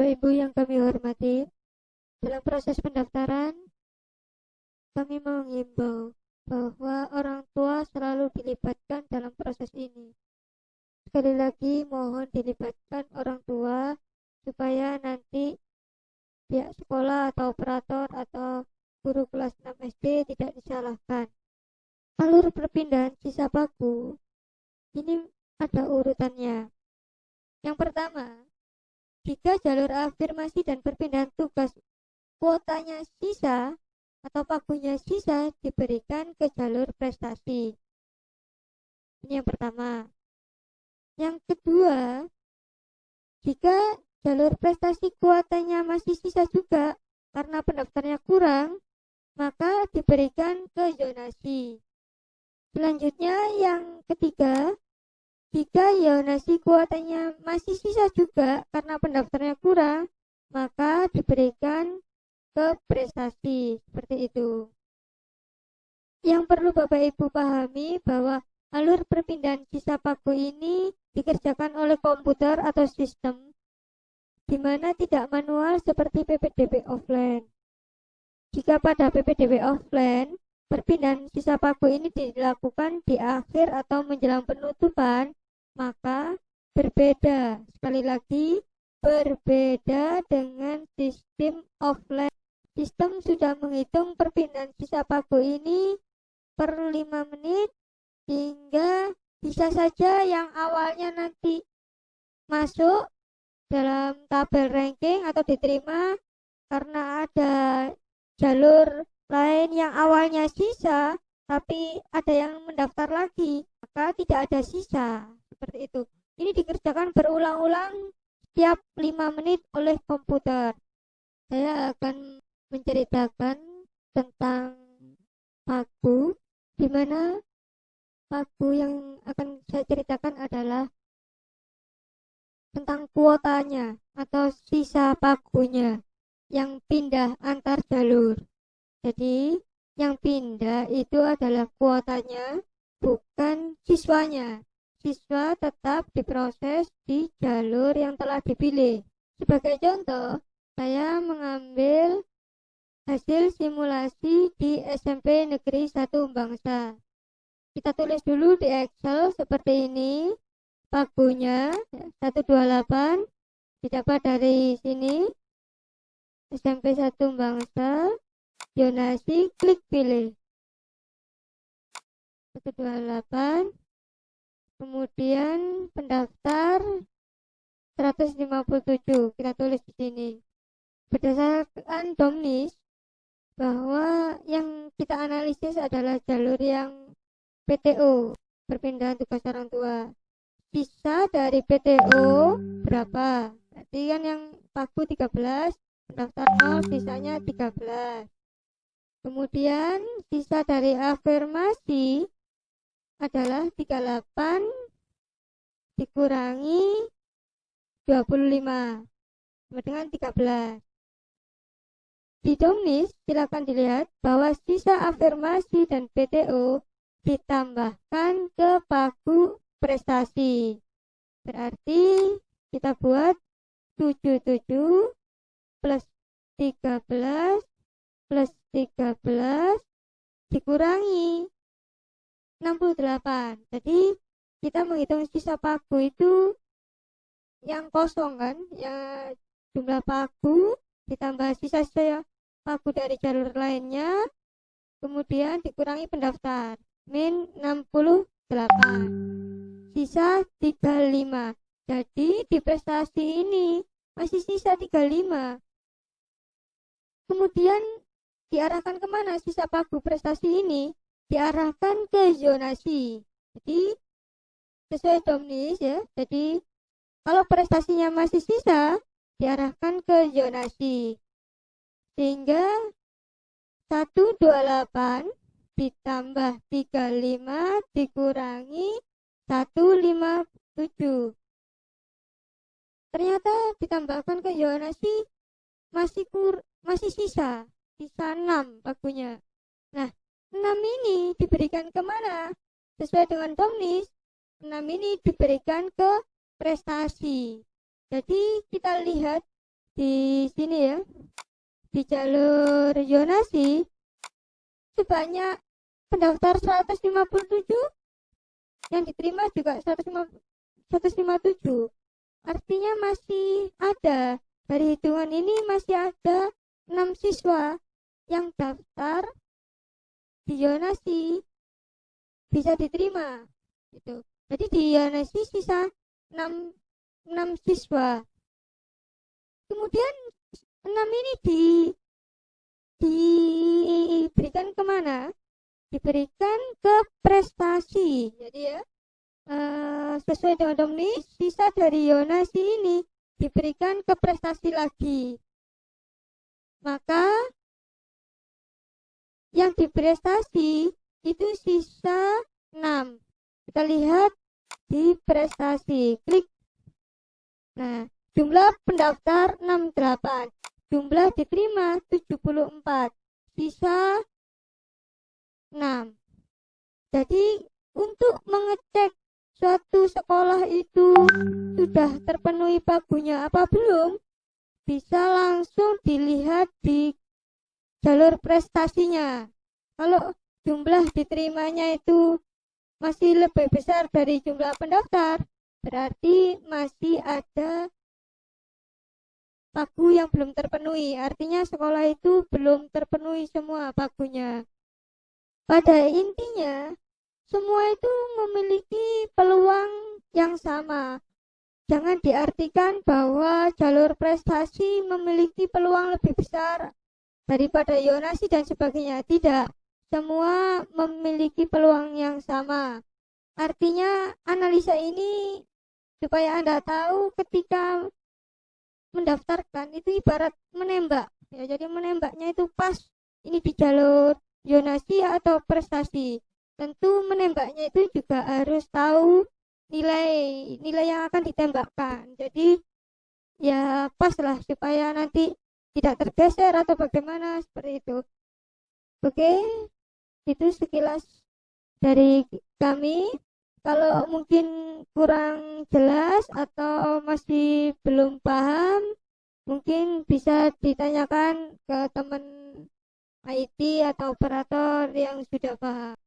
Bapak Ibu yang kami hormati, dalam proses pendaftaran kami mengimbau bahwa orang tua selalu dilibatkan dalam proses ini. Sekali lagi mohon dilibatkan orang tua supaya nanti pihak sekolah atau operator atau guru kelas 6 SD tidak disalahkan. Alur perpindahan sisa pagu ini ada urutannya. Yang pertama, jika jalur afirmasi dan perpindahan tugas kuotanya sisa atau pagunya sisa diberikan ke jalur prestasi. Ini yang pertama. Yang kedua, jika jalur prestasi kuotanya masih sisa juga karena pendaftarnya kurang, maka diberikan ke zonasi. Selanjutnya yang ketiga, jika zonasi kuotanya masih sisa juga karena pendaftarnya kurang, maka diberikan ke prestasi. Seperti itu. Yang perlu Bapak Ibu pahami bahwa alur perpindahan sisa pagu ini dikerjakan oleh komputer atau sistem, di mana tidak manual seperti PPDB offline. Jika pada PPDB offline, perpindahan sisa pagu ini dilakukan di akhir atau menjelang penutupan, maka berbeda. Sekali lagi, berbeda dengan sistem offline. Sistem sudah menghitung perpindahan sisa pagu ini per 5 menit, hingga bisa saja yang awalnya nanti masuk dalam tabel ranking atau diterima karena ada jalur lain yang awalnya sisa tapi ada yang mendaftar lagi, maka tidak ada sisa. Seperti itu. Ini dikerjakan berulang-ulang setiap 5 menit oleh komputer. Saya akan menceritakan tentang pagu, di mana pagu yang akan saya ceritakan adalah tentang kuotanya atau sisa pagunya yang pindah antar jalur. Jadi yang pindah itu adalah kuotanya, bukan siswanya. Siswa tetap diproses di jalur yang telah dipilih. Sebagai contoh, saya mengambil hasil simulasi di SMP Negeri 1 Bangsa. Kita tulis dulu di Excel seperti ini. Pagunya 128 didapat dari sini. SMP 1 Bangsa, zonasi, klik pilih. 128. Kemudian pendaftar 157. Kita tulis di sini. Berdasarkan Domnis, bahwa yang kita analisis adalah jalur yang PTO, perpindahan tugas orang tua. Sisa dari PTO berapa? Berarti kan yang pagu 13, pendaftar 0, sisanya 13. Kemudian sisa dari afirmasi adalah 38 dikurangi 25 sama dengan 13. Di Domnis silakan dilihat bahwa sisa afirmasi dan PTO ditambahkan ke pagu prestasi. Berarti kita buat 77 plus 13 plus 13 dikurangi 68. Jadi kita menghitung sisa pagu itu yang kosong kan, ya, jumlah pagu ditambah sisa-sisa pagu dari jalur lainnya, kemudian dikurangi pendaftar, min 68, sisa 35. Jadi di prestasi ini masih sisa 35. Kemudian diarahkan kemana sisa pagu prestasi ini? Diarahkan ke zonasi. Jadi sesuai Domnis ya. Jadi kalau prestasinya masih sisa, diarahkan ke zonasi. Sehingga 128 ditambah 35 dikurangi 157. Ternyata ditambahkan ke zonasi masih sisa 6 pagunya. Nah, 6 ini diberikan kemana? Sesuai dengan Domnis, 6 ini diberikan ke prestasi. Jadi kita lihat di sini ya, di jalur zonasi sebanyak pendaftar 157, yang diterima juga 157. Artinya masih ada, dari hitungan ini masih ada 6 siswa yang daftar di zonasi bisa diterima gitu. Jadi di zonasi sisa 6 siswa. Kemudian 6 ini diberikan kemana? Diberikan ke prestasi. Jadi ya, sesuai dengan domini, sisa dari zonasi ini diberikan ke prestasi lagi. Maka yang diprestasi itu sisa 6. Kita lihat di prestasi, klik. Nah, jumlah pendaftar 68, jumlah diterima 74, sisa 6. Jadi untuk mengecek suatu sekolah itu sudah terpenuhi pagunya apa belum, bisa langsung dilihat di jalur prestasinya. Kalau jumlah diterimanya itu masih lebih besar dari jumlah pendaftar, berarti masih ada pagu yang belum terpenuhi. Artinya sekolah itu belum terpenuhi semua pagunya. Pada intinya, semua itu memiliki peluang yang sama. Jangan diartikan bahwa jalur prestasi memiliki peluang lebih besar daripada zonasi dan sebagainya. Tidak, semua memiliki peluang yang sama. Artinya analisa ini supaya Anda tahu ketika mendaftarkan itu ibarat menembak. Ya, jadi menembaknya itu pas ini di jalur zonasi atau prestasi. Tentu menembaknya itu juga harus tahu nilai yang akan ditembakkan. Jadi ya pas lah supaya nanti tidak tergeser atau bagaimana, seperti itu. Oke, itu sekilas dari kami. Kalau mungkin kurang jelas atau masih belum paham, mungkin bisa ditanyakan ke teman IT atau operator yang sudah paham.